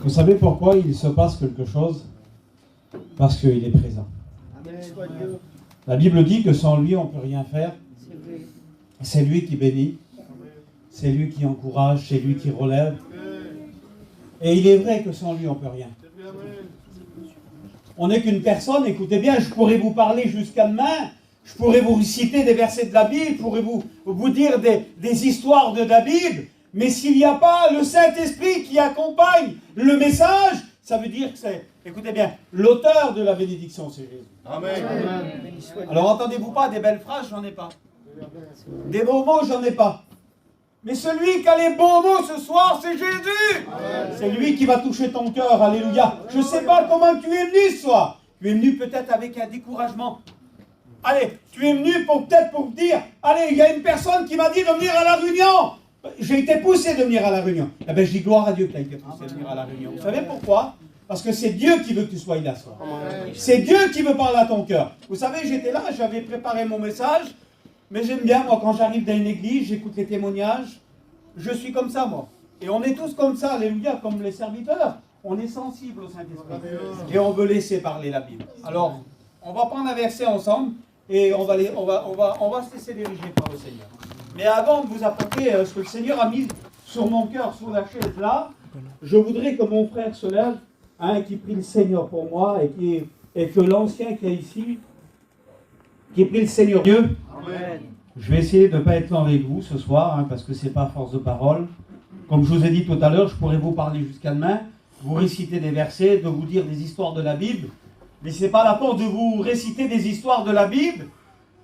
Vous savez pourquoi il se passe quelque chose? Parce qu'il est présent. La Bible dit que sans lui, on ne peut rien faire. C'est lui qui bénit. C'est lui qui encourage. C'est lui qui relève. Et il est vrai que sans lui, on ne peut rien. On n'est qu'une personne. Écoutez bien, je pourrais vous parler jusqu'à demain. Je pourrais vous réciter des versets de la Bible. Je pourrais vous dire des histoires de la Bible. Mais s'il n'y a pas le Saint-Esprit qui accompagne le message, ça veut dire que c'est, écoutez bien, l'auteur de la bénédiction, c'est Jésus. Amen. Alors entendez-vous pas des belles phrases, j'en ai pas. Des beaux mots, j'en ai pas. Mais celui qui a les beaux mots ce soir, c'est Jésus. C'est lui qui va toucher ton cœur, alléluia. Je ne sais pas comment tu es venu ce soir. Tu es venu peut-être avec un découragement. Allez, tu es venu peut-être pour me dire, allez, il y a une personne qui m'a dit de venir à la réunion. J'ai été poussé de venir à la réunion. Eh bien, je dis gloire à Dieu que tu as été poussé de venir à la réunion. Vous savez pourquoi? Parce que c'est Dieu qui veut que tu sois là ce soir. C'est Dieu qui veut parler à ton cœur. Vous savez, j'étais là, j'avais préparé mon message, mais j'aime bien, moi, quand j'arrive dans une église, j'écoute les témoignages. Je suis comme ça, moi. Et on est tous comme ça, alléluia, comme les serviteurs. On est sensible au Saint-Esprit. Et on veut laisser parler la Bible. Alors, on va prendre un verset ensemble et on va se laisser diriger par le Seigneur. Mais avant de vous apporter ce que le Seigneur a mis sur mon cœur, sur la chaise là, je voudrais que mon frère se lève, qui prie le Seigneur pour moi, et que l'ancien qui est ici, qui prie le Seigneur Dieu. Amen. Je vais essayer de ne pas être lent avec vous ce soir, parce que ce n'est pas force de parole. Comme je vous ai dit tout à l'heure, je pourrais vous parler jusqu'à demain, vous réciter des versets, de vous dire des histoires de la Bible. Mais ce n'est pas la force de vous réciter des histoires de la Bible.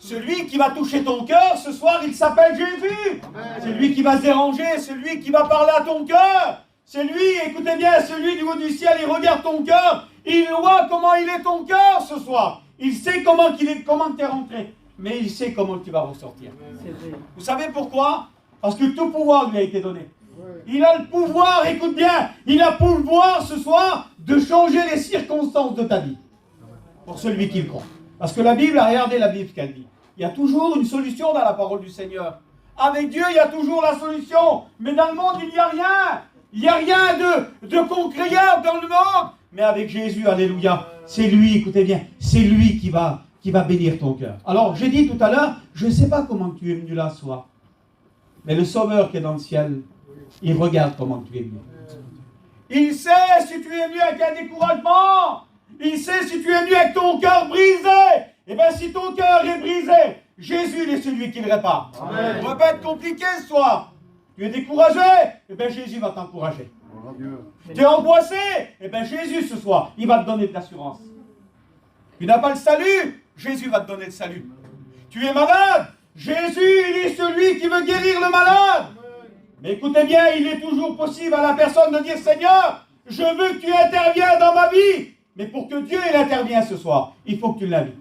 Celui qui va toucher ton cœur, ce soir, il s'appelle Jésus. C'est lui qui va se déranger, c'est lui qui va parler à ton cœur. C'est lui, écoutez bien, celui du haut du ciel, il regarde ton cœur. Il voit comment il est ton cœur ce soir. Il sait comment tu es rentré. Mais il sait comment tu vas ressortir. Vous savez pourquoi? Parce que tout pouvoir lui a été donné. Il a le pouvoir, écoute bien, il a le pouvoir ce soir de changer les circonstances de ta vie. Pour celui qui le croit. Parce que la Bible, regardez la Bible qu'elle dit. Il y a toujours une solution dans la parole du Seigneur. Avec Dieu, il y a toujours la solution. Mais dans le monde, il n'y a rien. Il n'y a rien de concret dans le monde. Mais avec Jésus, alléluia, c'est lui, écoutez bien, c'est lui qui va bénir ton cœur. Alors, j'ai dit tout à l'heure, je ne sais pas comment tu es venu là ce soir. Mais le Sauveur qui est dans le ciel, il regarde comment tu es venu. Il sait si tu es venu avec un découragement. Il sait si tu es venu avec ton cœur brisé. Eh bien, si ton cœur est brisé, Jésus il est celui qui le répare. Ça ne va pas être compliqué ce soir. Tu es découragé, eh bien, Jésus va t'encourager. Tu es angoissé, eh bien, Jésus ce soir, il va te donner de l'assurance. Tu n'as pas le salut, Jésus va te donner le salut. Tu es malade, Jésus, il est celui qui veut guérir le malade. Mais écoutez bien, il est toujours possible à la personne de dire, Seigneur, je veux que tu interviennes dans ma vie. Mais pour que Dieu il intervienne ce soir, il faut que tu l'invites.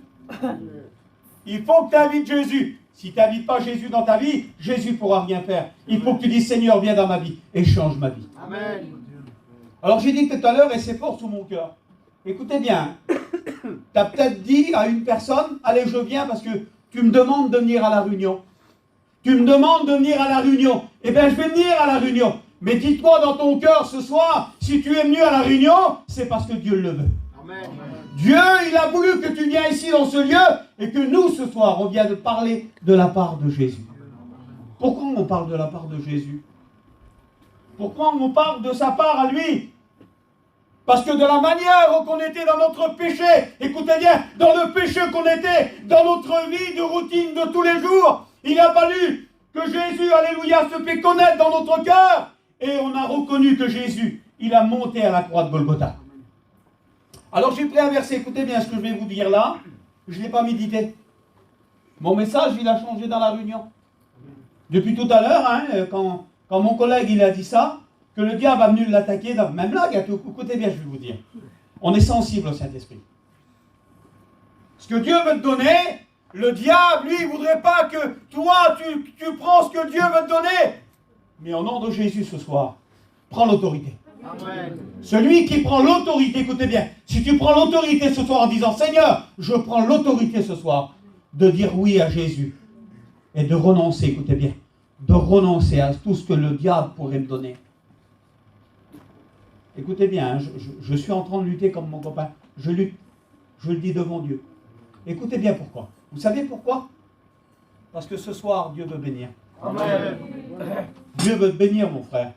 Il faut que tu invites Jésus. Si tu n'invites pas Jésus dans ta vie, Jésus ne pourra rien faire. Il faut que tu dises, Seigneur, viens dans ma vie et change ma vie. Amen. Alors j'ai dit tout à l'heure, et c'est fort sous mon cœur. Écoutez bien, tu as peut-être dit à une personne, allez, je viens parce que tu me demandes de venir à la réunion. Tu me demandes de venir à la réunion. Eh bien, je vais venir à la réunion. Mais dites-moi dans ton cœur ce soir, si tu es venu à la réunion, c'est parce que Dieu le veut. Amen. Dieu, il a voulu que tu viennes ici dans ce lieu et que nous, ce soir, on vient de parler de la part de Jésus. Pourquoi on parle de la part de Jésus? Pourquoi on parle de sa part à lui? Parce que de la manière qu'on était dans notre péché, écoutez bien, dans le péché qu'on était, dans notre vie de routine de tous les jours, il a fallu que Jésus, alléluia, se fait connaître dans notre cœur. Et on a reconnu que Jésus, il a monté à la croix de Golgotha. Alors j'ai pris un verset, écoutez bien ce que je vais vous dire là, je ne l'ai pas médité. Mon message, il a changé dans la réunion. Depuis tout à l'heure, quand mon collègue il a dit ça, que le diable a venu l'attaquer, même là, écoutez bien, je vais vous dire. On est sensible au Saint-Esprit. Ce que Dieu veut te donner, le diable, lui, il ne voudrait pas que toi, tu prends ce que Dieu veut te donner. Mais au nom de Jésus ce soir, prends l'autorité. Amen. Celui qui prend l'autorité, écoutez bien, si tu prends l'autorité ce soir en disant, Seigneur, je prends l'autorité ce soir, de dire oui à Jésus, et de renoncer, écoutez bien, de renoncer à tout ce que le diable pourrait me donner. Écoutez bien, hein, je suis en train de lutter comme mon copain. Je lutte. Je le dis devant Dieu. Écoutez bien pourquoi. Vous savez pourquoi? Parce que ce soir, Dieu veut bénir. Amen. Dieu veut te bénir, mon frère.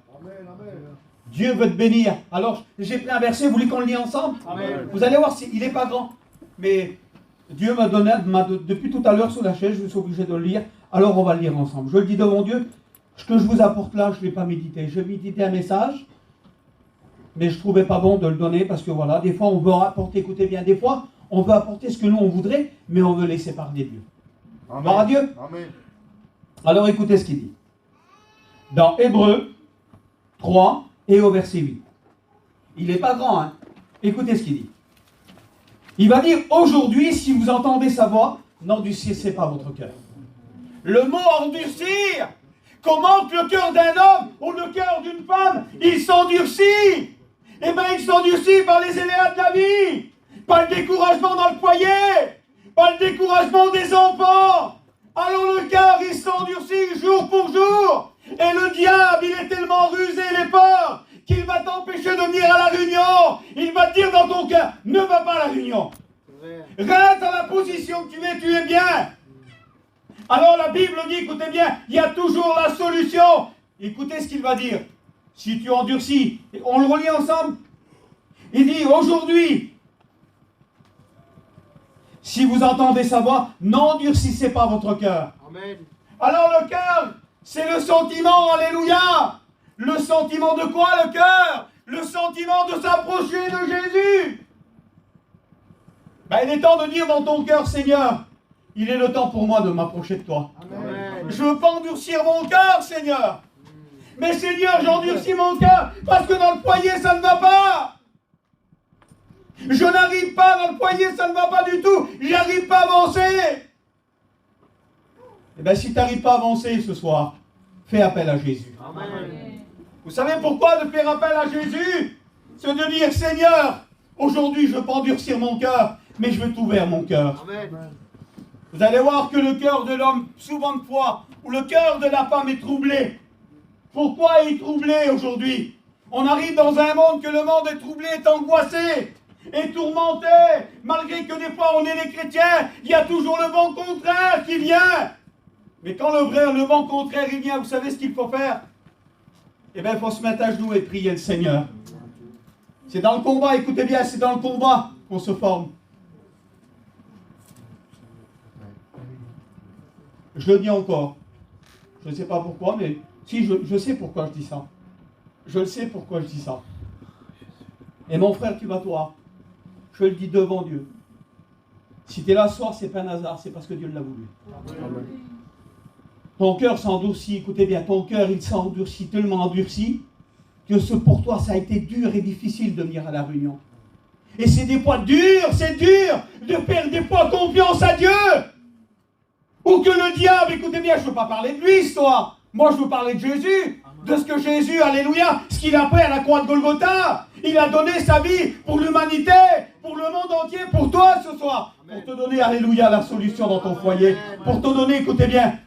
Dieu veut te bénir. Alors, j'ai pris un verset, vous voulez qu'on le lit ensemble? Amen. Vous allez voir, il n'est pas grand. Mais Dieu m'a donné, depuis tout à l'heure sous la chaise, je suis obligé de le lire. Alors, on va le lire ensemble. Je le dis devant Dieu. Ce que je vous apporte là, je ne l'ai pas médité. J'ai médité un message, mais je ne trouvais pas bon de le donner parce que voilà, des fois, on veut apporter, écoutez bien, des fois, on veut apporter ce que nous, on voudrait, mais on veut laisser parler Dieu. Gloire à Dieu. Amen. Alors, écoutez ce qu'il dit. Dans Hébreux 3 et au verset 8. Il n'est pas grand, hein. Écoutez ce qu'il dit. Il va dire, aujourd'hui, si vous entendez sa voix, n'endurcissez pas votre cœur. Le mot endurcir, comment que le cœur d'un homme ou le cœur d'une femme, il s'endurcit. Eh bien, il s'endurcit par les aléas de la vie, par le découragement dans le foyer, par le découragement des enfants. Alors le cœur, il s'endurcit jour pour jour. Et le diable, il est tellement rusé, il est fort, qu'il va t'empêcher de venir à la réunion. Il va te dire dans ton cœur, ne va pas à la réunion. Reste à la position que tu es bien. Alors la Bible dit, écoutez bien, il y a toujours la solution. Écoutez ce qu'il va dire. Si tu endurcis, on le relit ensemble. Il dit, aujourd'hui, si vous entendez sa voix, n'endurcissez pas votre cœur. Amen. Alors le cœur, c'est le sentiment, alléluia. Le sentiment de quoi, le cœur? Le sentiment de s'approcher de Jésus. Ben, il est temps de dire dans ton cœur, Seigneur, il est le temps pour moi de m'approcher de toi. Amen. Je veux pas endurcir mon cœur, Seigneur. Mais Seigneur, j'endurcis mon cœur parce que dans le foyer, ça ne va pas. Je n'arrive pas dans le foyer, ça ne va pas du tout. J'arrive pas à avancer. Eh bien, si tu n'arrives pas à avancer ce soir, fais appel à Jésus. Amen. Vous savez pourquoi de faire appel à Jésus? C'est de dire, Seigneur, aujourd'hui, je ne veux pas endurcir mon cœur, mais je veux t'ouvrir mon cœur. Amen. Vous allez voir que le cœur de l'homme, souvent de fois, ou le cœur de la femme est troublé. Pourquoi il est troublé aujourd'hui? On arrive dans un monde que le monde est troublé, est angoissé, est tourmenté. Malgré que des fois on est les chrétiens, il y a toujours le vent contraire qui vient. Mais quand le vent contraire il vient, vous savez ce qu'il faut faire? Eh bien, il faut se mettre à genoux et prier le Seigneur. C'est dans le combat, écoutez bien, c'est dans le combat qu'on se forme. Je le dis encore. Je ne sais pas pourquoi, mais si, je sais pourquoi je dis ça. Je le sais pourquoi je dis ça. Et mon frère, tu vas toi. Je le dis devant Dieu. Si tu es là ce soir, ce n'est pas un hasard, c'est parce que Dieu l'a voulu. Amen. Ton cœur s'endurcit, écoutez bien, ton cœur il s'endurcit, tellement endurci, que pour toi ça a été dur et difficile de venir à la réunion. Et c'est des fois dur, c'est dur de perdre des fois confiance à Dieu. Ou que le diable, écoutez bien, je ne veux pas parler de lui ce soir. Moi je veux parler de Jésus, de ce que Jésus, alléluia, ce qu'il a fait à la croix de Golgotha. Il a donné sa vie pour l'humanité, pour le monde entier, pour toi ce soir. Pour te donner, alléluia, la solution dans ton foyer. Pour te donner, écoutez bien.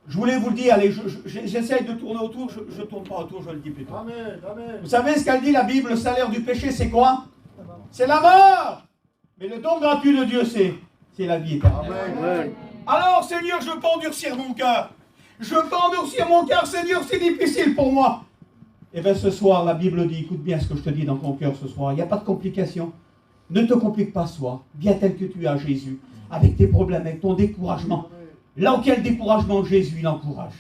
Je voulais vous le dire, allez, j'essaye de tourner autour, je ne tourne pas autour, je le dis plutôt. Amen. Amen. Vous savez ce qu'elle dit la Bible, le salaire du péché, c'est quoi? C'est la mort. Mais le don gratuit de Dieu, c'est la vie éternelle. Amen. Alors, Seigneur, je veux pas endurcir mon cœur. Je veux pas endurcir mon cœur, Seigneur, c'est difficile pour moi. Eh bien, ce soir, la Bible dit, écoute bien ce que je te dis dans ton cœur ce soir, il n'y a pas de complication. Ne te complique pas ce soir. Viens tel que tu es à Jésus, avec tes problèmes, avec ton découragement. Là où il y a le découragement, Jésus l'encourage.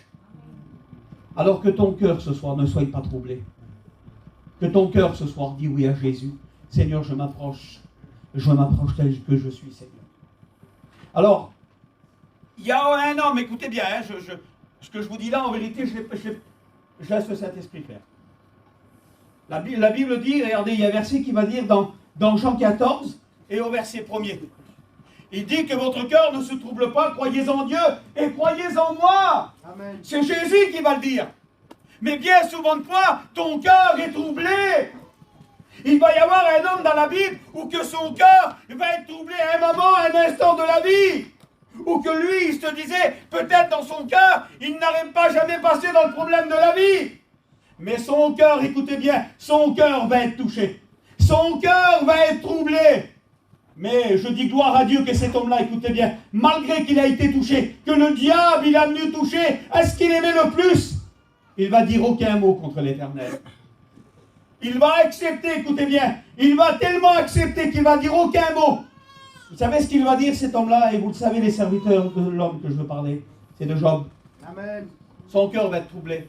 Alors que ton cœur ce soir ne soit pas troublé. Que ton cœur ce soir dise oui à Jésus. Seigneur, je m'approche tel que je suis, Seigneur. Alors, il y a un homme, écoutez bien, hein, ce que je vous dis là, en vérité, je laisse le Saint-Esprit faire. La Bible dit, regardez, il y a un verset qui va dire dans Jean 14 et au verset 1er. Il dit que votre cœur ne se trouble pas, croyez en Dieu et croyez en moi. Amen. C'est Jésus qui va le dire. Mais bien souvent de fois, ton cœur est troublé. Il va y avoir un homme dans la Bible où que son cœur va être troublé à un moment, à un instant de la vie. Ou que lui, il se disait, peut-être dans son cœur, il n'arrive pas jamais passé dans le problème de la vie. Mais son cœur, écoutez bien, son cœur va être touché. Son cœur va être troublé. Mais je dis gloire à Dieu que cet homme-là, écoutez bien, malgré qu'il a été touché, que le diable, il a venu toucher à ce qu'il aimait le plus, il va dire aucun mot contre l'Éternel. Il va accepter, écoutez bien, il va tellement accepter qu'il va dire aucun mot. Vous savez ce qu'il va dire, cet homme-là, et vous le savez, les serviteurs de l'homme que je veux parler, c'est de Job. Amen. Son cœur va être troublé.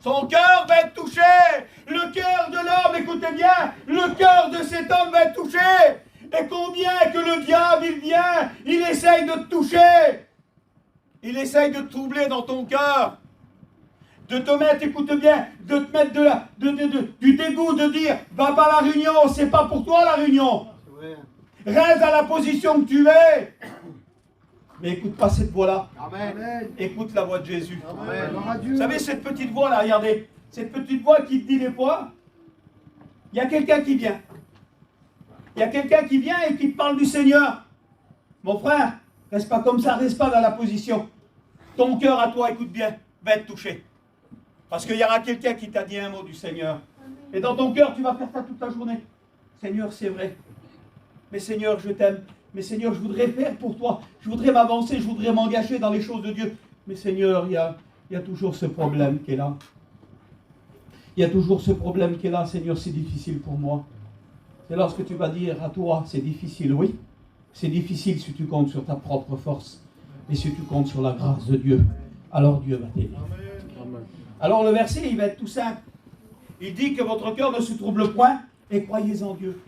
Son cœur va être touché. Le cœur de l'homme, écoutez bien, le cœur de cet homme va être touché. Et combien que le diable, il vient, il essaye de te toucher. Il essaye de te troubler dans ton cœur. De te mettre, écoute bien, de te mettre du dégoût, de dire, va pas à la réunion, c'est pas pour toi la réunion. Reste à la position que tu es. Mais écoute pas cette voix-là. Amen. Écoute la voix de Jésus. Amen. Vous savez, cette petite voix-là, regardez, cette petite voix qui te dit des fois, il y a quelqu'un qui vient. Il y a quelqu'un qui vient et qui te parle du Seigneur. Mon frère, reste pas comme ça, reste pas dans la position. Ton cœur à toi, écoute bien, va être touché. Parce qu'il y aura quelqu'un qui t'a dit un mot du Seigneur. Et dans ton cœur, tu vas faire ça toute la journée. Seigneur, c'est vrai. Mais Seigneur, je t'aime. Mais Seigneur, je voudrais faire pour toi. Je voudrais m'avancer, je voudrais m'engager dans les choses de Dieu. Mais Seigneur, il y a toujours ce problème qui est là. Il y a toujours ce problème qui est là. Seigneur, c'est difficile pour moi. C'est lorsque tu vas dire à toi, c'est difficile, oui. C'est difficile si tu comptes sur ta propre force. Mais si tu comptes sur la grâce de Dieu, alors Dieu va t'aider. Alors le verset, il va être tout simple. Il dit que votre cœur ne se trouble point et croyez en Dieu.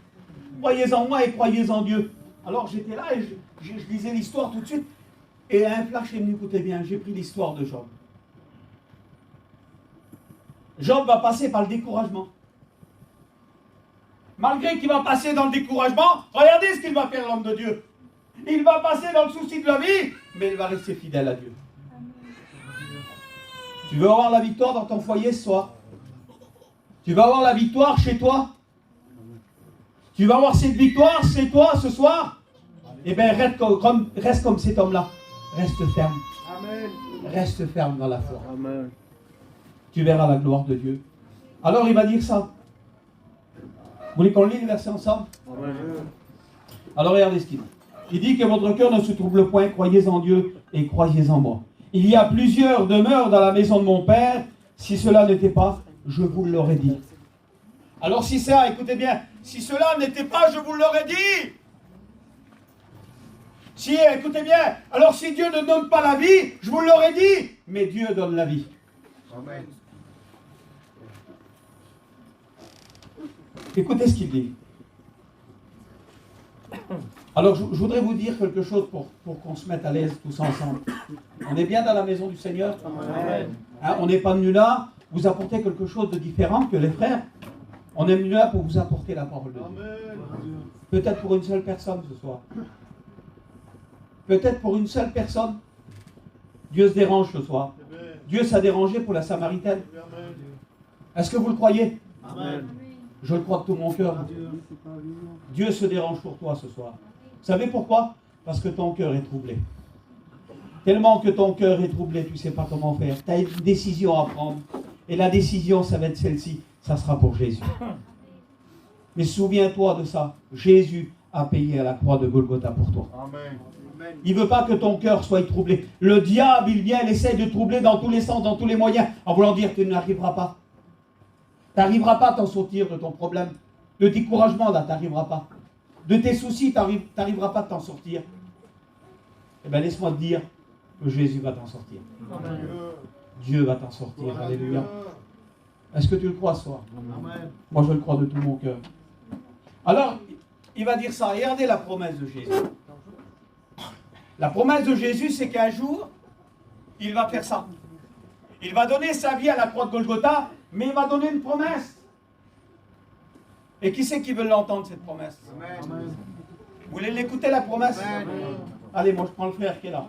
Croyez en moi et croyez en Dieu. Alors j'étais là et je lisais l'histoire tout de suite. Et un flash est venu, écoutez bien, j'ai pris l'histoire de Job. Job va passer par le découragement. Malgré qu'il va passer dans le découragement, regardez ce qu'il va faire l'homme de Dieu. Il va passer dans le souci de la vie, mais il va rester fidèle à Dieu. Tu veux avoir la victoire dans ton foyer ce soir? Tu vas avoir la victoire chez toi? Tu vas avoir cette victoire chez toi ce soir? Eh bien, reste comme cet homme-là. Reste ferme. Amen. Reste ferme dans la foi. Amen. Tu verras la gloire de Dieu. Alors il va dire ça. Vous voulez qu'on lit le verset ensemble? Amen. Alors regardez ce qu'il dit. Il dit que votre cœur ne se trouble point, croyez en Dieu et croyez en moi. Il y a plusieurs demeures dans la maison de mon Père. Si cela n'était pas, je vous l'aurais dit. Alors si ça, écoutez bien, si cela n'était pas, je vous l'aurais dit. Si, écoutez bien, alors si Dieu ne donne pas la vie, je vous l'aurais dit. Mais Dieu donne la vie. Amen. Écoutez ce qu'il dit. Alors je voudrais vous dire quelque chose pour qu'on se mette à l'aise tous ensemble. On est bien dans la maison du Seigneur. Amen. Hein, on n'est pas venu là vous apporter quelque chose de différent que les frères. On est venu là pour vous apporter la parole de Dieu. Peut-être pour une seule personne ce soir. Peut-être pour une seule personne. Dieu se dérange ce soir. Dieu s'est dérangé pour la Samaritaine. Est-ce que vous le croyez? Amen. Je le crois de tout mon cœur. Dieu se dérange pour toi ce soir. Vous savez pourquoi? Parce que ton cœur est troublé. Tellement que ton cœur est troublé, tu ne sais pas comment faire. Tu as une décision à prendre. Et la décision, ça va être celle-ci. Ça sera pour Jésus. Mais souviens-toi de ça. Jésus a payé à la croix de Golgotha pour toi. Amen. Il ne veut pas que ton cœur soit troublé. Le diable, il vient, il essaie de troubler dans tous les sens, dans tous les moyens, en voulant dire que tu n'arriveras pas. Tu n'arriveras pas à t'en sortir de ton problème. Le découragement, là, tu n'arriveras pas. De tes soucis, tu n'arriveras pas à t'en sortir. Eh bien, laisse-moi te dire que Jésus va t'en sortir. Amen. Dieu va t'en sortir. Alléluia. Est-ce que tu le crois ce soir? Amen. Moi, je le crois de tout mon cœur. Alors, il va dire ça. Regardez la promesse de Jésus. La promesse de Jésus, c'est qu'un jour, il va faire ça. Il va donner sa vie à la croix de Golgotha, mais il va donner une promesse. Et qui c'est qui veut l'entendre, cette promesse? Amen. Vous voulez l'écouter, la promesse? Amen. Allez, moi je prends le frère qui est là.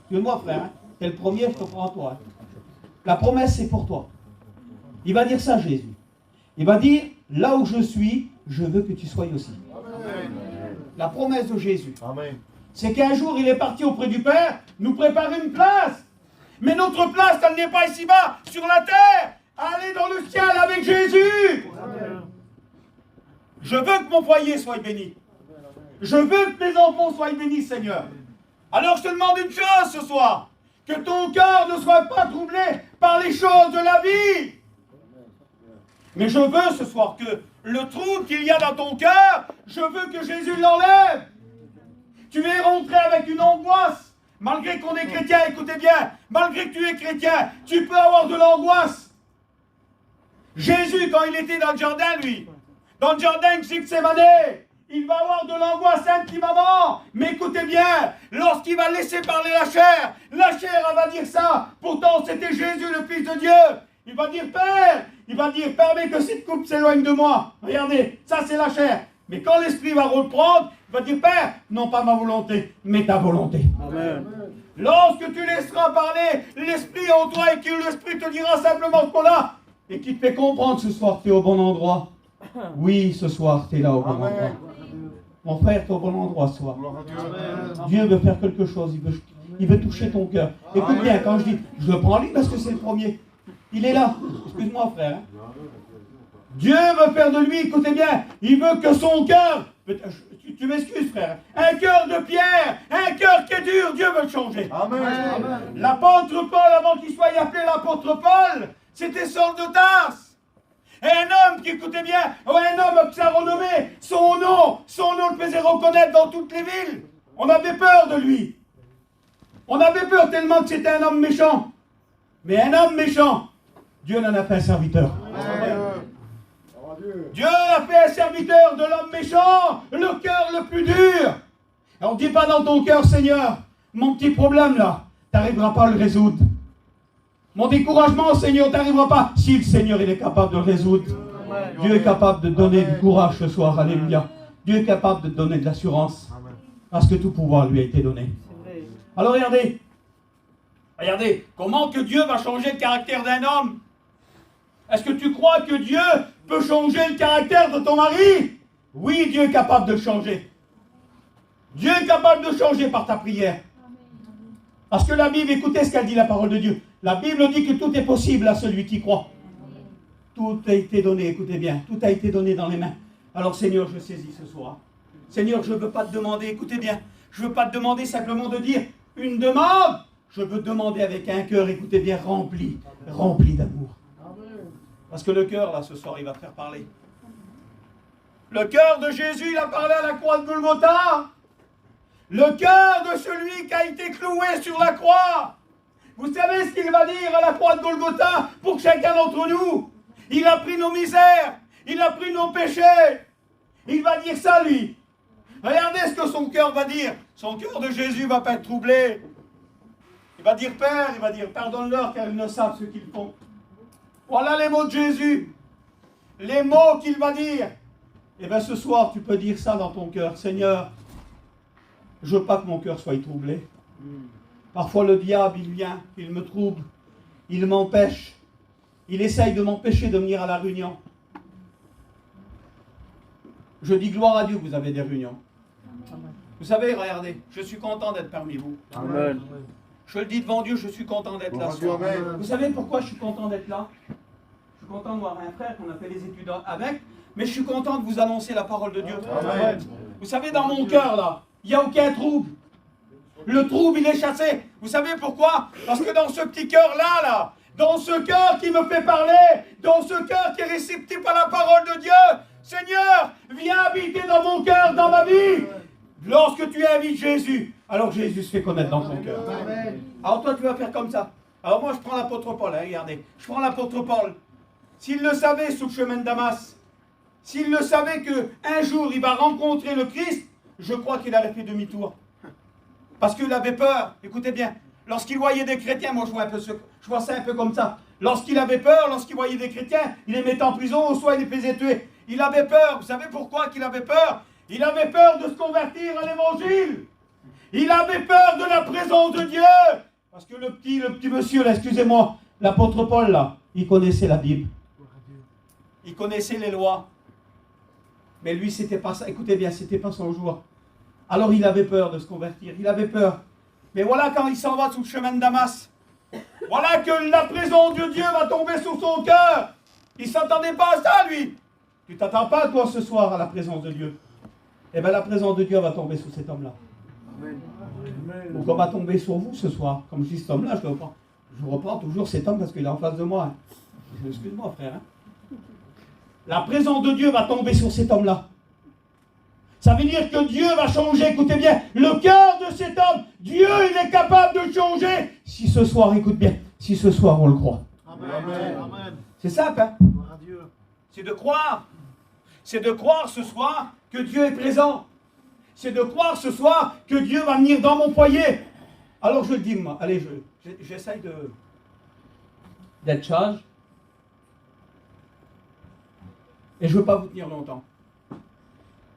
Suis-moi, frère. Hein? T'es le premier, je te prends toi. Hein? La promesse, c'est pour toi. Il va dire ça, Jésus. Il va dire, là où je suis, je veux que tu sois aussi. Amen. La promesse de Jésus. Amen. C'est qu'un jour, il est parti auprès du Père, nous préparer une place. Mais notre place, elle n'est pas ici-bas, sur la terre. aller dans le ciel avec Jésus. Amen. Je veux que mon foyer soit béni. Je veux que mes enfants soient bénis, Seigneur. Alors je te demande une chose ce soir. Que ton cœur ne soit pas troublé par les choses de la vie. Mais je veux ce soir que le trou qu'il y a dans ton cœur, je veux que Jésus l'enlève. Tu es rentré avec une angoisse. Malgré qu'on est chrétien, écoutez bien, malgré que tu es chrétien, tu peux avoir de l'angoisse. Jésus, quand il était dans le jardin, lui, dans le jardin de Gethsémane, il va avoir de l'angoisse intimement. Mais écoutez bien, lorsqu'il va laisser parler la chair elle va dire ça. Pourtant, c'était Jésus, le Fils de Dieu. Il va dire, Père, permets que cette coupe s'éloigne de moi. Regardez, ça c'est la chair. Mais quand l'Esprit va reprendre, il va dire, Père, non pas ma volonté, mais ta volonté. Amen. Lorsque tu laisseras parler l'Esprit en toi et que l'Esprit te dira simplement ce qu'on a, et qu'il te fait comprendre ce soir que tu es au bon endroit. Oui, ce soir, tu es là au bon endroit. Mon frère, tu es au bon endroit ce soir. Dieu veut faire quelque chose, il veut toucher ton cœur. Écoute bien, quand je dis, je le prends en ligne parce que c'est le premier. Il est là. Excuse-moi, frère. Dieu veut faire de lui, écoutez bien, il veut que son cœur, tu m'excuses, frère, un cœur de pierre, un cœur qui est dur, Dieu veut le changer. Amen. L'apôtre Paul, avant qu'il soit appelé l'apôtre Paul, c'était Saul de Tarse. Et un homme qui, écoutez bien, un homme qui s'est renommé, son nom le faisait reconnaître dans toutes les villes. On avait peur de lui. On avait peur tellement que c'était un homme méchant. Mais un homme méchant, Dieu n'en a fait un serviteur. Amen. Dieu a fait un serviteur de l'homme méchant, le cœur le plus dur. Et on ne dit pas dans ton cœur, Seigneur, mon petit problème là, tu n'arriveras pas à le résoudre. Mon découragement, Seigneur, tu n'arriveras pas. Si le Seigneur, il est capable de le résoudre. Amen. Dieu est capable de donner du courage ce soir. Alléluia. Dieu est capable de donner de l'assurance. Parce que tout pouvoir lui a été donné. Alors regardez. Regardez, comment que Dieu va changer le caractère d'un homme? Est-ce que tu crois que Dieu peut changer le caractère de ton mari? Oui, Dieu est capable de le changer. Dieu est capable de changer par ta prière. Parce que la Bible, écoutez ce qu'elle dit, la parole de Dieu. La Bible dit que tout est possible à celui qui croit. Tout a été donné, écoutez bien, tout a été donné dans les mains. Alors Seigneur, je saisis ce soir. Seigneur, je ne veux pas te demander, écoutez bien, je ne veux pas te demander simplement de dire une demande. Je veux demander avec un cœur, écoutez bien, rempli d'amour. Parce que le cœur, là, ce soir, il va te faire parler. Le cœur de Jésus, il a parlé à la croix de Golgotha. Le cœur de celui qui a été cloué sur la croix. Vous savez ce qu'il va dire à la croix de Golgotha pour chacun d'entre nous? Il a pris nos misères, il a pris nos péchés. Il va dire ça, lui. Regardez ce que son cœur va dire. Son cœur de Jésus ne va pas être troublé. Il va dire, Père, il va dire, pardonne-leur car ils ne savent ce qu'ils font. Voilà les mots de Jésus. Les mots qu'il va dire. Et bien ce soir, tu peux dire ça dans ton cœur. Seigneur, je veux pas que mon cœur soit troublé. Parfois le diable, il vient, il me trouble, il m'empêche. Il essaye de m'empêcher de venir à la réunion. Je dis gloire à Dieu que vous avez des réunions. Vous savez, regardez, je suis content d'être parmi vous. Amen. Je le dis devant Dieu, je suis content d'être là. Vous savez pourquoi je suis content d'être là? Je suis content de voir un frère qu'on a fait les études avec, mais je suis content de vous annoncer la parole de Dieu. Amen. Vous savez, dans mon cœur, là, il n'y a aucun trouble. Le trouble, il est chassé. Vous savez pourquoi? Parce que dans ce petit cœur-là, là, dans ce cœur qui me fait parler, dans ce cœur qui est réceptif à la parole de Dieu, Seigneur, viens habiter dans mon cœur, dans ma vie. Lorsque tu invites Jésus, alors Jésus se fait connaître dans ton cœur. Alors toi, tu vas faire comme ça. Alors moi, je prends l'apôtre Paul, hein, regardez. Je prends l'apôtre Paul. S'il le savait sur le chemin de Damas, s'il le savait qu'un jour, il va rencontrer le Christ, je crois qu'il aurait fait demi-tour. Parce qu'il avait peur. Écoutez bien. Lorsqu'il voyait des chrétiens, moi je vois ça un peu comme ça. Lorsqu'il avait peur, lorsqu'il voyait des chrétiens, il les mettait en prison ou soit il les faisait tuer. Il avait peur. Vous savez pourquoi qu'il avait peur? Il avait peur de se convertir à l'évangile. Il avait peur de la présence de Dieu. Parce que le petit monsieur, là, excusez-moi, l'apôtre Paul, là, il connaissait la Bible. Il connaissait les lois. Mais lui, c'était pas ça. Écoutez bien, c'était pas son jour. Alors il avait peur de se convertir. Il avait peur. Mais voilà, quand il s'en va sous le chemin de Damas, Voilà que la présence de Dieu va tomber sur son cœur. Il ne s'attendait pas à ça, lui. Tu ne t'attends pas, toi, ce soir, à la présence de Dieu. Eh bien, la présence de Dieu va tomber sur cet homme-là. Ou comme va tomber sur vous ce soir. Comme je dis cet homme-là, je reprends toujours cet homme parce qu'il est en face de moi. Excuse-moi, frère. La présence de Dieu va tomber sur cet homme-là. Ça veut dire que Dieu va changer, écoutez bien, le cœur de cet homme. Dieu, il est capable de changer. Si ce soir, écoute bien, si ce soir on le croit. Amen. C'est ça, hein? C'est de croire. C'est de croire ce soir que Dieu est présent. C'est de croire ce soir que Dieu va venir dans mon foyer. Alors je le dis, moi, allez, j'essaye d'être sage. Et je ne veux pas vous tenir longtemps.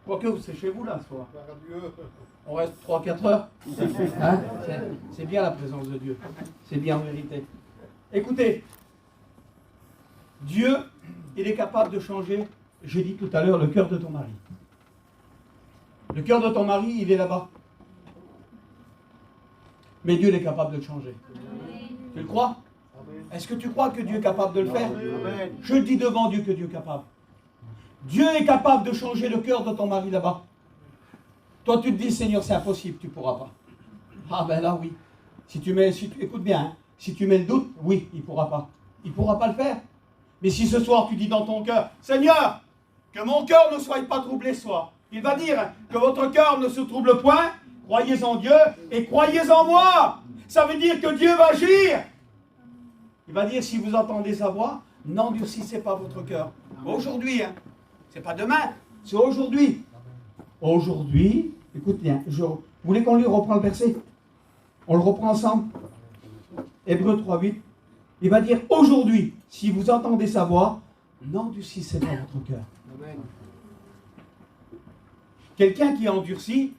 Quoique, c'est chez vous là ce soir. On reste 3-4 heures. Hein? C'est bien la présence de Dieu. C'est bien en vérité. Écoutez, Dieu, il est capable de changer, j'ai dit tout à l'heure, le cœur de ton mari. Le cœur de ton mari, il est là-bas. Mais Dieu il est capable de le changer. Tu le crois? Est-ce que tu crois que Dieu est capable de le faire? Je dis devant Dieu que Dieu est capable. Dieu est capable de changer le cœur de ton mari là-bas. Toi, tu te dis, Seigneur, c'est impossible, tu ne pourras pas. Ah ben là, oui. Écoute bien, hein, si tu mets le doute, oui, il ne pourra pas. Il ne pourra pas le faire. Mais si ce soir, tu dis dans ton cœur, Seigneur, que mon cœur ne soit pas troublé ce soir. Il va dire que votre cœur ne se trouble point, croyez en Dieu et croyez en moi. Ça veut dire que Dieu va agir. Il va dire, si vous entendez sa voix, n'endurcissez pas votre cœur. Aujourd'hui, hein. C'est pas demain, c'est aujourd'hui. Aujourd'hui, écoute bien, vous voulez qu'on lui reprend le verset? On le reprend ensemble. Hébreux 3:8. Il va dire, aujourd'hui, si vous entendez sa voix, n'endurcissez pas votre cœur. Amen. Quelqu'un qui endurcit,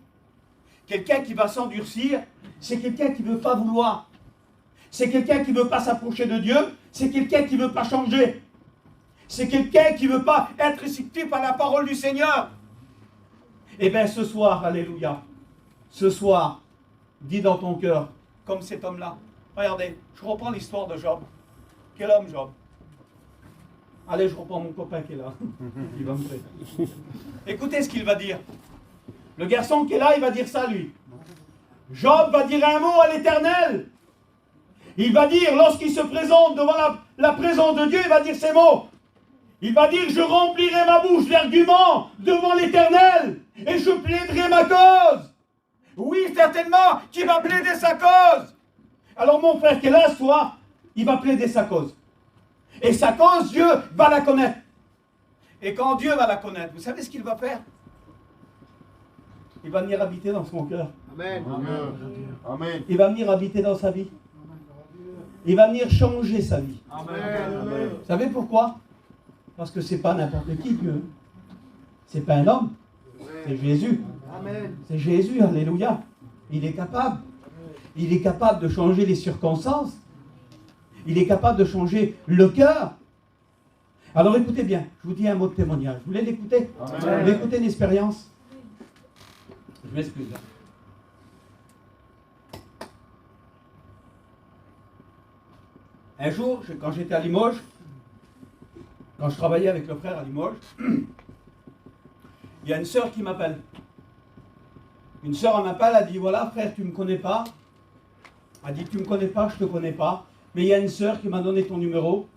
quelqu'un qui va s'endurcir, c'est quelqu'un qui ne veut pas vouloir. C'est quelqu'un qui ne veut pas s'approcher de Dieu, c'est quelqu'un qui ne veut pas changer. C'est quelqu'un qui ne veut pas être réceptif à la parole du Seigneur. Eh bien ce soir, alléluia, ce soir, dis dans ton cœur, comme cet homme-là. Regardez, je reprends l'histoire de Job. Quel homme, Job? Allez, je reprends mon copain qui est là. Il va me faire. Écoutez ce qu'il va dire. Le garçon qui est là, il va dire ça, lui. Job va dire un mot à l'Éternel. Il va dire, lorsqu'il se présente devant la présence de Dieu, il va dire ces mots. Il va dire, je remplirai ma bouche d'arguments devant l'Éternel et je plaiderai ma cause. Oui, certainement, qui va plaider sa cause. Alors mon frère qui est là ce soir, il va plaider sa cause. Et sa cause, Dieu va la connaître. Et quand Dieu va la connaître, vous savez ce qu'il va faire? Il va venir habiter dans son cœur. Amen. Amen. Il va venir habiter dans sa vie. Il va venir changer sa vie. Amen. Vous savez pourquoi? Parce que c'est pas n'importe qui, Dieu. C'est pas un homme. C'est Jésus. Amen. C'est Jésus, alléluia. Il est capable. Il est capable de changer les circonstances. Il est capable de changer le cœur. Alors écoutez bien, je vous dis un mot de témoignage. Vous voulez l'écouter? Vous voulez écouter une expérience? Je m'excuse. Un jour, quand j'étais à Limoges, quand je travaillais avec le frère à Limoges, il y a une sœur qui m'appelle. Une sœur m'appelle, elle dit, voilà frère, tu ne me connais pas. Elle dit, tu ne me connais pas, je ne te connais pas. Mais il y a une sœur qui m'a donné ton numéro.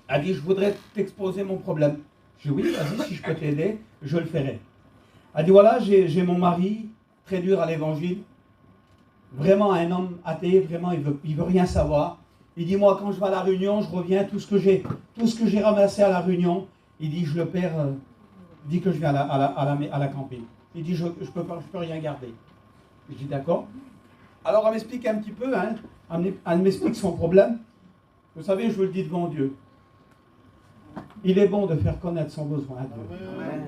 Elle dit, je voudrais t'exposer mon problème. Je dis, oui, vas-y, si je peux t'aider, je le ferai. Elle dit, voilà, j'ai mon mari, très dur à l'évangile. Vraiment un homme athée, vraiment, il veut rien savoir. Il dit, moi, quand je vais à la réunion, je reviens, tout ce que j'ai ramassé à la réunion, il dit, je le perds, il dit que je viens à la camping. Il dit, je peux rien garder. Je dis, d'accord. Alors, elle m'explique un petit peu, hein, elle m'explique son problème. Vous savez, je vous le dis devant Dieu. Il est bon de faire connaître son besoin à Dieu. Amen.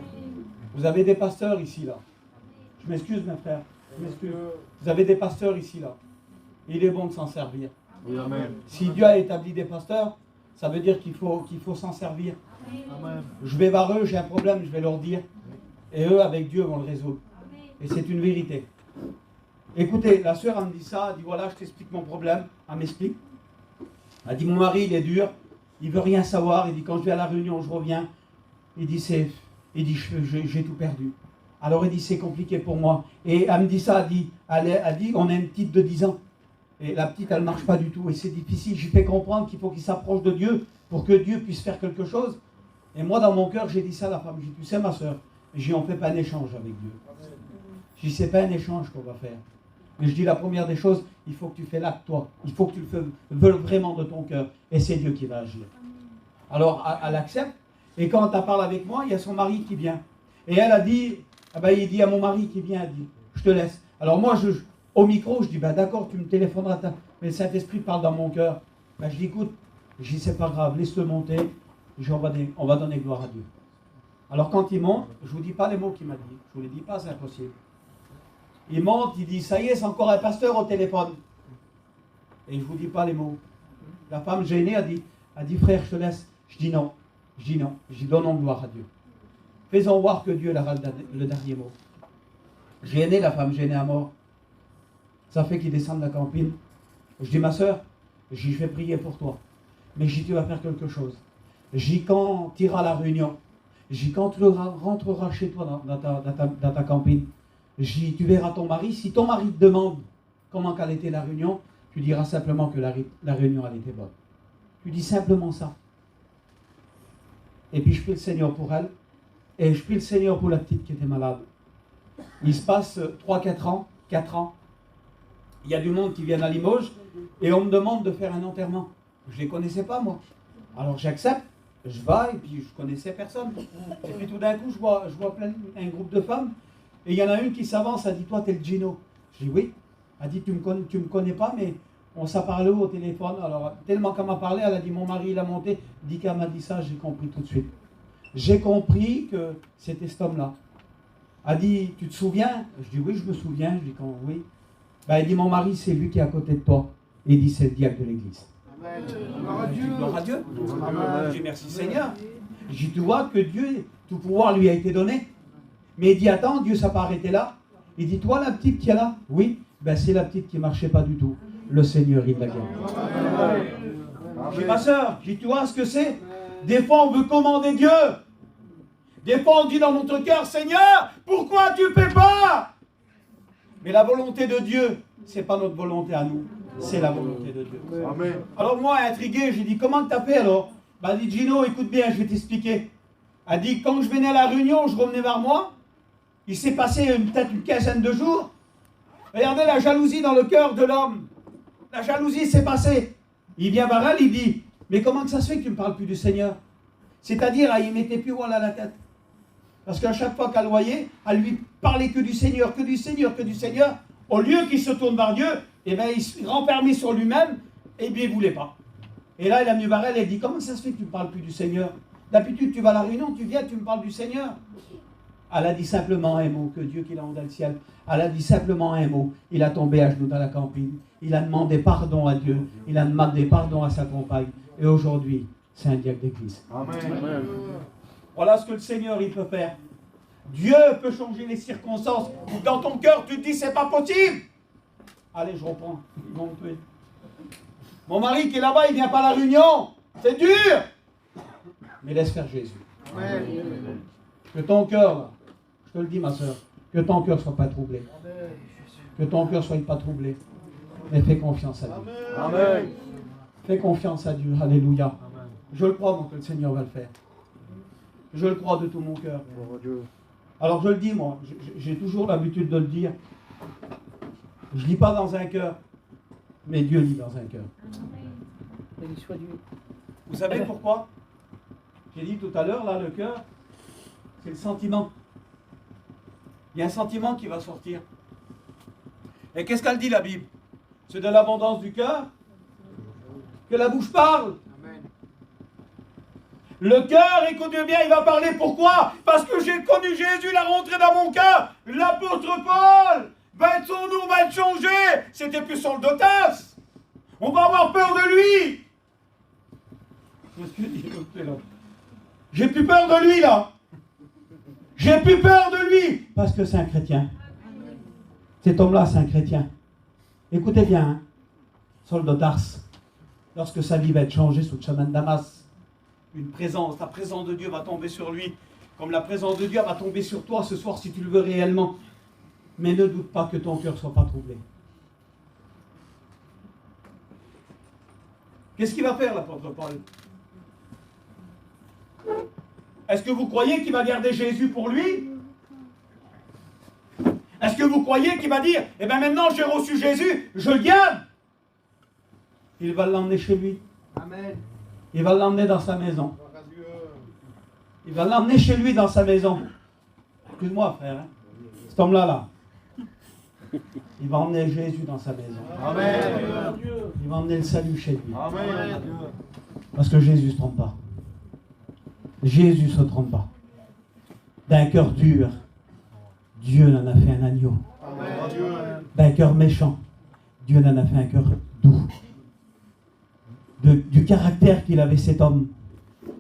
Vous avez des pasteurs ici, là. Je m'excuse, mes frères. Je m'excuse. Vous avez des pasteurs ici, là. Il est bon de s'en servir. Oui, amen. Si Dieu a établi des pasteurs, ça veut dire qu'il faut s'en servir. Amen. Je vais vers eux, j'ai un problème, je vais leur dire. Et eux, avec Dieu, vont le résoudre. Et c'est une vérité. Écoutez, la sœur, elle me dit ça, elle dit voilà, je t'explique mon problème. Elle m'explique. Elle dit, mon mari, il est dur, il veut rien savoir. Il dit, quand je vais à la réunion, je reviens. Il dit, j'ai tout perdu. Alors il dit, c'est compliqué pour moi. Et elle me dit ça, elle dit, on a une petite de 10 ans. Et la petite, elle ne marche pas du tout. Et c'est difficile. Je lui fais comprendre qu'il faut qu'il s'approche de Dieu pour que Dieu puisse faire quelque chose. Et moi, dans mon cœur, j'ai dit ça à la femme. J'ai dit, tu sais, ma soeur, on ne fait pas un échange avec Dieu. Je dis, c'est pas un échange qu'on va faire. Mais je dis, la première des choses, il faut que tu fais l'acte, toi. Il faut que tu le veuilles vraiment de ton cœur. Et c'est Dieu qui va agir. Alors, elle accepte. Et quand elle parle avec moi, il y a son mari qui vient. Et elle a dit, il dit à mon mari qui vient, elle dit, je te laisse. Alors moi, au micro, je dis, d'accord, tu me téléphoneras. Mais le Saint-Esprit parle dans mon cœur. Je dis, écoute, je dis, c'est pas grave, laisse-le monter. On va donner gloire à Dieu. Alors quand il monte, je ne vous dis pas les mots qu'il m'a dit. Je ne vous les dis pas, c'est impossible. Il monte, il dit, ça y est, c'est encore un pasteur au téléphone. Et je ne vous dis pas les mots. La femme gênée a dit, frère, je te laisse. Je dis non. Je dis, donnons gloire à Dieu. Faisons voir que Dieu aura le dernier mot. Gênée, la femme gênée à mort. Ça fait qu'il descend de la campine. Je dis, ma soeur, je vais prier pour toi. Mais tu vas faire quelque chose. Quand tu iras à la réunion, quand tu rentreras chez toi dans ta campine, tu verras ton mari. Si ton mari te demande comment quelle était la réunion, tu diras simplement que la réunion elle était bonne. Tu dis simplement ça. Et puis je prie le Seigneur pour elle. Et je prie le Seigneur pour la petite qui était malade. Il se passe 3-4 ans, 4 ans. Il y a du monde qui vient à Limoges et on me demande de faire un enterrement. Je ne les connaissais pas, moi. Alors j'accepte, je vais et puis je ne connaissais personne. Et puis tout d'un coup, je vois un groupe de femmes et il y en a une qui s'avance, elle dit, toi, t'es le Gino. Je dis, oui. Elle dit, tu me connais pas, mais on s'est parlé au téléphone. Alors, tellement qu'elle m'a parlé, elle a dit, mon mari, il a monté. Dit qu'elle m'a dit ça, j'ai compris tout de suite. J'ai compris que c'était cet homme-là. Elle dit, tu te souviens? Je dis, oui, je me souviens. Je dis, oui. Elle dit, mon mari, c'est lui qui est à côté de toi. Et il dit, c'est le diacre de l'église. Amen. Gloire à Dieu. Je dis, merci Seigneur. Je dis, tu vois que Dieu, tout pouvoir lui a été donné. Mais il dit, attends, Dieu, ça n'a pas arrêté là. Il dit, toi, la petite qui est là? Oui. C'est la petite qui ne marchait pas du tout. Le Seigneur, il l'a gagné. Je dis, ma soeur, tu vois ce que c'est? Des fois, on veut commander Dieu. Des fois, on dit dans notre cœur, Seigneur, pourquoi tu ne fais pas? Mais la volonté de Dieu, ce n'est pas notre volonté à nous. C'est la volonté de Dieu. Amen. Alors moi, intrigué, j'ai dit, comment tu as fait alors? Elle dit, Gino, écoute bien, je vais t'expliquer. Elle dit, quand je venais à la réunion, je revenais vers moi. Il s'est passé peut-être une quinzaine de jours. Regardez la jalousie dans le cœur de l'homme. La jalousie s'est passée. Il vient vers elle, il dit, mais comment que ça se fait que tu ne me parles plus du Seigneur? C'est-à-dire, il ne mettait plus voilà la tête. Parce qu'à chaque fois qu'elle le voyait, elle lui parlait que du Seigneur, que du Seigneur, que du Seigneur. Au lieu qu'il se tourne vers Dieu, il se renfermait sur lui-même, et bien il ne voulait pas. Et là, il a mis vers elle et dit, comment ça se fait que tu ne parles plus du Seigneur? D'habitude, tu vas à la réunion, tu viens, tu me parles du Seigneur. Elle a dit simplement un mot, que Dieu qu'il a en dans le ciel. Elle a dit simplement un mot. Il a tombé à genoux dans la campine. Il a demandé pardon à Dieu. Il a demandé pardon à sa compagne. Et aujourd'hui, c'est un diacre d'église. Amen. Voilà ce que le Seigneur, il peut faire. Dieu peut changer les circonstances. Dans ton cœur, tu te dis, c'est pas possible. Allez, je reprends. Ils vont me tuer. Mon mari qui est là-bas, il vient pas à la réunion. C'est dur. Mais laisse faire Jésus. Amen. Que ton cœur, là, je te le dis, ma soeur, que ton cœur ne soit pas troublé. Que ton cœur ne soit pas troublé. Mais fais confiance à Dieu. Amen. Fais confiance à Dieu. Alléluia. Je le crois, moi, que le Seigneur va le faire. Je le crois de tout mon cœur. Alors je le dis, moi, j'ai toujours l'habitude de le dire. Je ne lis pas dans un cœur, mais Dieu lit dans un cœur. Vous savez pourquoi? J'ai dit tout à l'heure, là, le cœur, c'est le sentiment. Il y a un sentiment qui va sortir. Et qu'est-ce qu'elle dit, la Bible? C'est de l'abondance du cœur que la bouche parle. Le cœur, écoutez bien, il va parler. Pourquoi? Parce que j'ai connu Jésus, il a rentré dans mon cœur. L'apôtre Paul, son nom va être changé. C'était plus son de tasse. On va avoir peur de lui. J'ai plus peur de lui, là. J'ai plus peur de lui. Parce que c'est un chrétien. Cet homme-là, c'est un chrétien. Écoutez bien, hein. Saul de Tarse. lorsque sa vie va être changée sous le chemin de Damas, la présence de Dieu va tomber sur lui, comme la présence de Dieu va tomber sur toi ce soir si tu le veux réellement. Mais ne doute pas que ton cœur ne soit pas troublé. Qu'est-ce qu'il va faire l'apôtre Paul? Est-ce que vous croyez qu'il va garder Jésus pour lui? Est-ce que vous croyez qu'il va dire, eh bien maintenant j'ai reçu Jésus, je le garde? Il va l'emmener chez lui. Amen. Il va l'emmener dans sa maison. Il va l'emmener chez lui dans sa maison. Excuse-moi frère, hein? Cet homme-là, là, il va emmener Jésus dans sa maison. Amen. Il va emmener le salut chez lui. Amen. Parce que Jésus ne se trompe pas. Jésus ne se trompe pas. D'un cœur dur, Dieu en a fait un agneau. Amen. D'un cœur méchant, Dieu en a fait un cœur doux. Du caractère qu'il avait cet homme,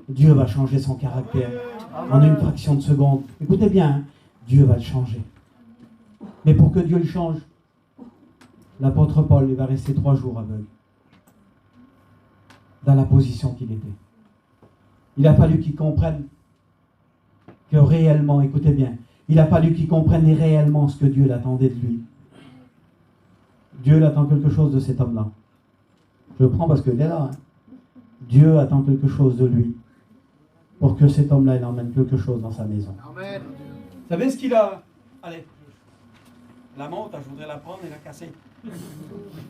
Dieu va changer son caractère en une fraction de seconde. Écoutez bien, hein, Dieu va le changer. Mais pour que Dieu le change, l'apôtre Paul il va rester 3 jours aveugle. Dans la position qu'il était. Il a fallu qu'il comprenne que réellement, écoutez bien, il a fallu qu'il comprenne réellement ce que Dieu l'attendait de lui. Dieu attend quelque chose de cet homme-là. Je le prends parce qu'il est là. Hein. Dieu attend quelque chose de lui pour que cet homme-là il emmène quelque chose dans sa maison. Amen. Vous savez ce qu'il a... Allez, la montre, je voudrais la prendre et la casser.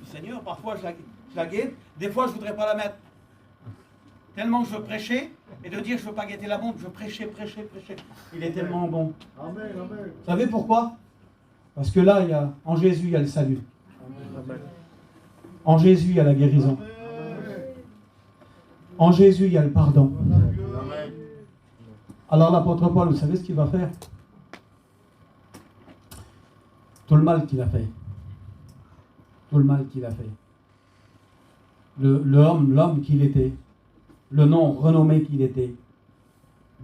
Seigneur, parfois je la guette, des fois je ne voudrais pas la mettre. Tellement que je prêchais, et de dire je ne veux pas guetter la montre, je prêchais. Il est tellement bon. Amen. Amen. Vous savez pourquoi? Parce que là, en Jésus, il y a le salut. Amen. En Jésus, il y a la guérison. En Jésus, il y a le pardon. Amen. Alors l'apôtre Paul, vous savez ce qu'il va faire? Tout le mal qu'il a fait. Tout le mal qu'il a fait. L'homme qu'il était. Le nom renommé qu'il était.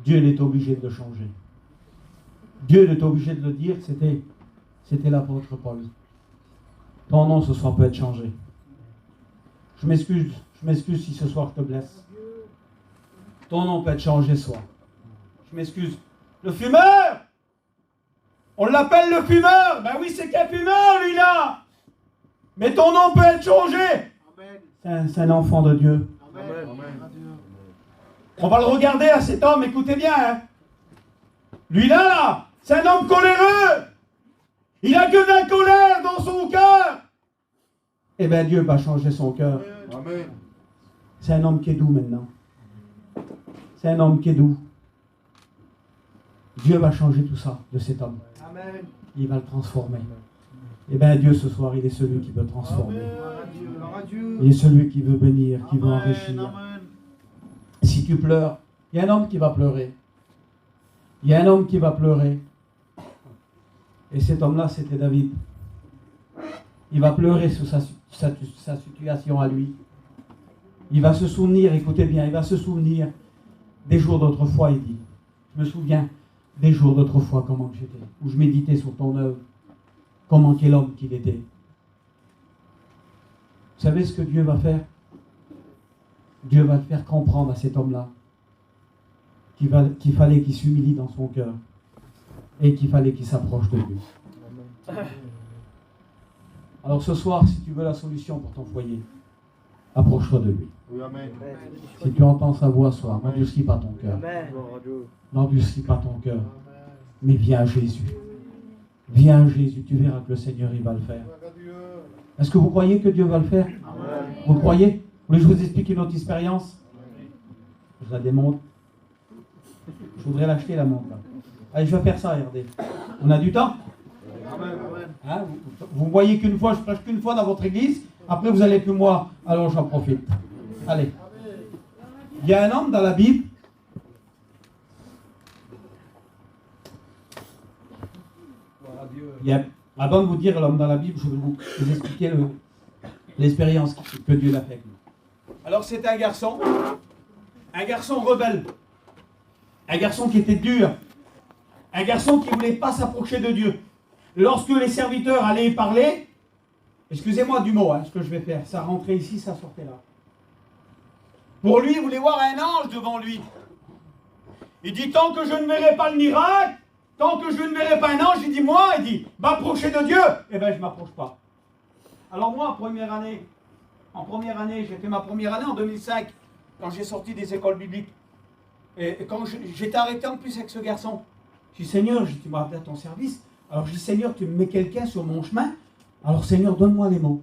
Dieu est obligé de le changer. Dieu est obligé de le dire, c'était l'apôtre Paul. Ton nom ce soir peut être changé. Je m'excuse si ce soir je te blesse. Ton nom peut être changé ce soir. Je m'excuse. Le fumeur! On l'appelle le fumeur! Ben oui, c'est qu'un fumeur, lui là! Mais ton nom peut être changé! C'est un enfant de Dieu. Amen. On va le regarder à cet homme, écoutez bien. Hein. Lui là, c'est un homme coléreux. Il a que de la colère dans son cœur. Eh bien Dieu va changer son cœur. Amen. C'est un homme qui est doux maintenant. C'est un homme qui est doux. Dieu va changer tout ça de cet homme. Amen. Il va le transformer. Eh bien Dieu ce soir, il est celui qui veut transformer. Il est celui qui veut bénir, qui veut enrichir. Amen. Si tu pleures, il y a un homme qui va pleurer. Il y a un homme qui va pleurer. Et cet homme-là, c'était David. Il va pleurer sur sa situation à lui. Il va se souvenir, écoutez bien, il va se souvenir des jours d'autrefois, il dit. Je me souviens des jours d'autrefois, comment j'étais, où je méditais sur ton œuvre, comment quel homme qu'il était. Vous savez ce que Dieu va faire? Dieu va faire comprendre à cet homme-là qu'il fallait qu'il s'humilie dans son cœur et qu'il fallait qu'il s'approche de lui. Alors ce soir, si tu veux la solution pour ton foyer, approche-toi de lui. Oui, amen. Si tu entends sa voix ce soir, n'endurcis pas ton cœur. N'endurcis pas ton cœur. Mais viens à Jésus. Viens à Jésus, tu verras que le Seigneur, il va le faire. Est-ce que vous croyez que Dieu va le faire? Vous le croyez? Vous voulez que je vous explique une autre expérience? Je la démonte. Je voudrais l'acheter la montre. Là. Allez, je vais faire ça, regardez. On a du temps? Hein, vous voyez qu'une fois, je prêche qu'une fois dans votre église. Après, vous n'allez plus moi. Alors, j'en profite. Allez. Il y a un homme dans la Bible. Avant de vous dire l'homme dans la Bible, je vais vous expliquer l'expérience que Dieu l'a fait avec nous. Alors c'était un garçon rebelle, un garçon qui était dur, un garçon qui ne voulait pas s'approcher de Dieu. Lorsque les serviteurs allaient parler, excusez-moi du mot, hein, ce que je vais faire, ça rentrait ici, ça sortait là. Pour lui, il voulait voir un ange devant lui. Il dit, tant que je ne verrai pas le miracle, tant que je ne verrai pas un ange, il dit, moi, il dit, m'approcher de Dieu. Eh bien, je ne m'approche pas. Alors moi, en première année, j'ai fait ma première année en 2005, quand j'ai sorti des écoles bibliques. Et quand j'étais arrêté en plus avec ce garçon, j'ai dit, Seigneur, tu m'as appelé à ton service. Alors j'ai dit, Seigneur, tu me mets quelqu'un sur mon chemin. Alors Seigneur, donne-moi les mots.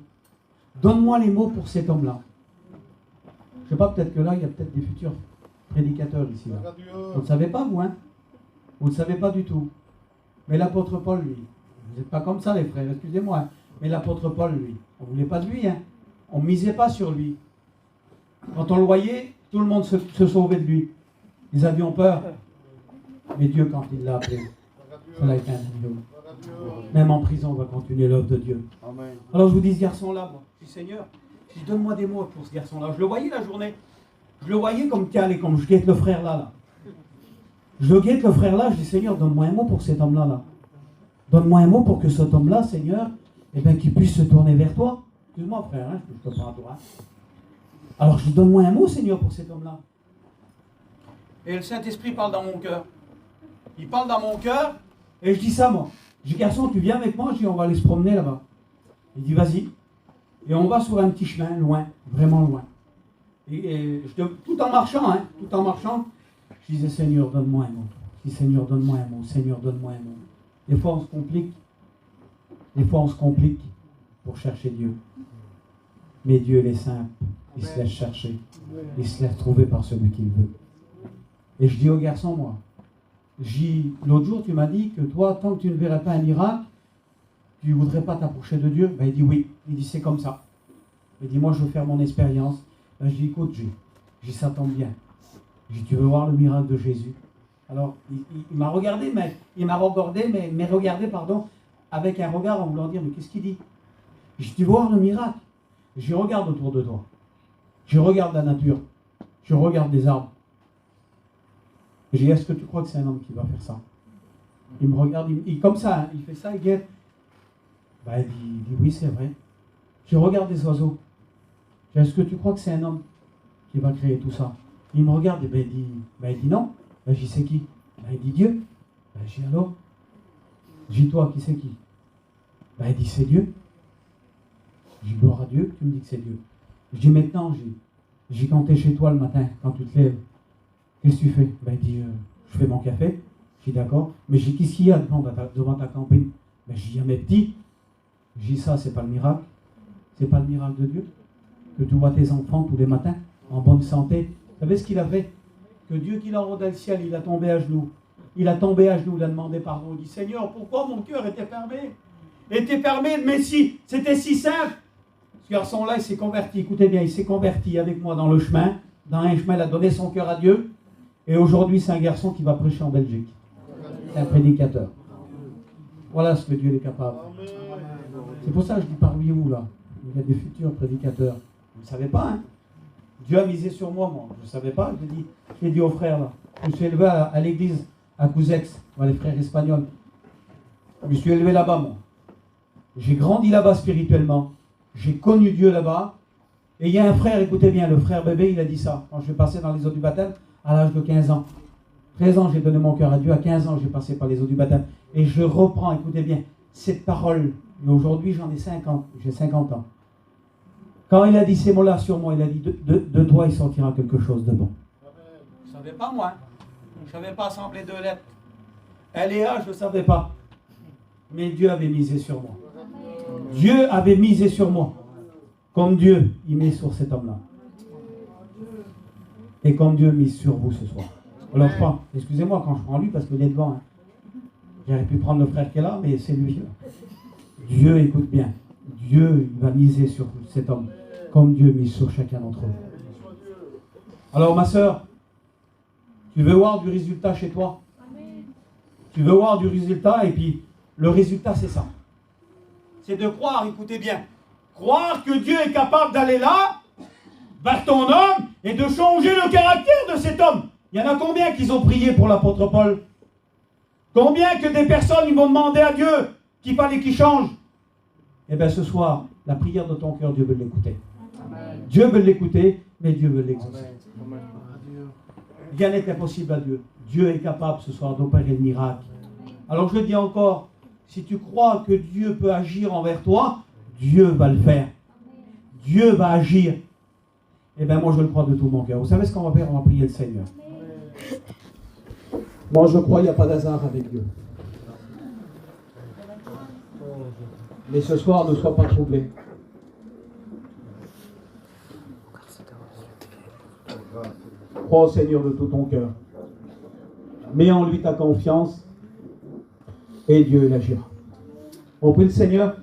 Donne-moi les mots pour cet homme-là. Je ne sais pas, peut-être que là, il y a peut-être des futurs prédicateurs ici. Là. Vous ne le savez pas, vous, hein? Vous ne le savez pas du tout. Mais l'apôtre Paul, lui, vous n'êtes pas comme ça, les frères, excusez-moi. Hein. Mais l'apôtre Paul, lui, on ne voulait pas de lui, hein. On ne misait pas sur lui. Quand on le voyait, tout le monde se sauvait de lui. Ils avaient peur. Mais Dieu, quand il l'a appelé, cela a été un agneau. Même en prison, on va continuer l'œuvre de Dieu. Amen. Alors je vous dis, ce garçon-là, moi, je dis, Seigneur, donne-moi des mots pour ce garçon-là. Je le voyais la journée. Je le voyais comme calé, comme je guette le frère là. Je le guette le frère là, je dis, Seigneur, donne-moi un mot pour cet homme-là. Là. Donne-moi un mot pour que cet homme-là, Seigneur, eh bien, qu'il puisse se tourner vers toi. Excuse-moi, frère, hein, je te prends à toi. Hein. Alors je dis, donne-moi un mot, Seigneur, pour cet homme-là. Et le Saint-Esprit parle dans mon cœur. Il parle dans mon cœur, et je dis ça, moi. Je dis, garçon, tu viens avec moi, je dis, on va aller se promener là-bas. Il dit, vas-y. Et on va sur un petit chemin, loin, vraiment loin. Et tout en marchant, je disais, Seigneur, donne-moi un mot. Je dis, Seigneur, donne-moi un mot. Seigneur, donne-moi un mot. Des fois, on se complique. Des fois, on se complique pour chercher Dieu. Mais Dieu, il est simple. Il se laisse chercher. Il se laisse trouver par celui qu'il veut. Et je dis au garçon, moi, l'autre jour, tu m'as dit que toi, tant que tu ne verrais pas un miracle, tu ne voudrais pas t'approcher de Dieu. Ben, il dit oui. Il dit, c'est comme ça. Il dit, moi, je veux faire mon expérience. Ben, je dis, écoute, ça tombe bien. Je dis, tu veux voir le miracle de Jésus? Alors, il m'a regardé, avec un regard en voulant dire, mais qu'est-ce qu'il dit? Je dis, tu veux voir le miracle? Je regarde autour de toi. Je regarde la nature. Je regarde les arbres. Je dis, est-ce que tu crois que c'est un homme qui va faire ça? Il me regarde, comme ça, hein, il fait ça, il guette. Ben, il dit, oui, c'est vrai. Je regarde les oiseaux. Je dis, est-ce que tu crois que c'est un homme qui va créer tout ça? Il me regarde, et ben, il dit non. Ben, je dis, c'est qui? Ben, il dit Dieu. Ben, je dis, alors? Je dis, toi, qui c'est qui? Ben, il dit, c'est Dieu. Je dis, gloire à Dieu, tu me dis que c'est Dieu. Je dis, maintenant, je dis, quand tu es chez toi le matin, quand tu te lèves, qu'est-ce que tu fais? Ben, il dit, je fais mon café. Je dis, d'accord. Mais je dis, qu'est-ce qu'il y a devant ta campine? Ben, je dis, il y a mes petits. Je dis, ça, c'est pas le miracle. C'est pas le miracle de Dieu. Que tu vois tes enfants tous les matins, en bonne santé. Vous savez ce qu'il a fait? Que Dieu qui l'a envoyé dans le ciel, il a tombé à genoux. Il a demandé pardon. Il dit, Seigneur, pourquoi mon cœur était fermé? Mais si, c'était si simple. Ce garçon-là, il s'est converti. Écoutez bien, il s'est converti avec moi dans le chemin. Dans un chemin, il a donné son cœur à Dieu. Et aujourd'hui, c'est un garçon qui va prêcher en Belgique. C'est un prédicateur. Voilà ce que Dieu est capable. C'est pour ça que je dis parmi vous, là. Il y a des futurs prédicateurs. Vous ne savez pas, hein? Dieu a misé sur moi, je ne savais pas. Je l'ai dit aux frères, là. Je me suis élevé à l'église, à Couzex, les frères espagnols. Je me suis élevé là-bas, moi. J'ai grandi là-bas spirituellement. J'ai connu Dieu là-bas. Et il y a un frère, écoutez bien, le frère bébé, il a dit ça. Quand je suis passé dans les eaux du baptême, à l'âge de 15 ans. 13 ans, j'ai donné mon cœur à Dieu. À 15 ans, j'ai passé par les eaux du baptême. Et je reprends, écoutez bien, cette parole. Et aujourd'hui, j'en ai 50. J'ai 50 ans. Quand il a dit ces mots-là sur moi, il a dit, de toi, il sortira quelque chose de bon. Je ne savais pas, moi. Je ne savais pas assembler deux lettres. L&A, je ne savais pas. Mais Dieu avait misé sur moi. Dieu avait misé sur moi. Comme Dieu, il met sur cet homme-là. Et comme Dieu mise sur vous ce soir. Alors je prends, excusez-moi quand je prends lui parce qu'il est devant. Hein. J'aurais pu prendre le frère qui est là, mais c'est lui. Là. Dieu, écoute bien. Dieu, il va miser sur cet homme. Comme Dieu mise sur chacun d'entre eux. Alors ma soeur, tu veux voir du résultat chez toi? Tu veux voir du résultat et puis le résultat c'est ça. C'est de croire, écoutez bien. Croire que Dieu est capable d'aller là, vers ton homme, et de changer le caractère de cet homme. Il y en a combien qui ont prié pour l'apôtre Paul? Combien que des personnes ils vont demander à Dieu qu'il fallait qu'il change? Eh bien ce soir, la prière de ton cœur, Dieu veut l'écouter. Dieu veut l'écouter, mais Dieu veut l'exaucer. Rien n'est impossible à Dieu. Dieu est capable ce soir d'opérer le miracle. Alors je dis encore, si tu crois que Dieu peut agir envers toi, Dieu va le faire. Dieu va agir. Eh bien moi je le crois de tout mon cœur. Vous savez ce qu'on va faire? On va prier le Seigneur. Moi je crois qu'il n'y a pas d'hasard avec Dieu. Mais ce soir ne sois pas troublé. Crois au Seigneur de tout ton cœur. Mets en lui ta confiance et Dieu l'agira. On prie le Seigneur.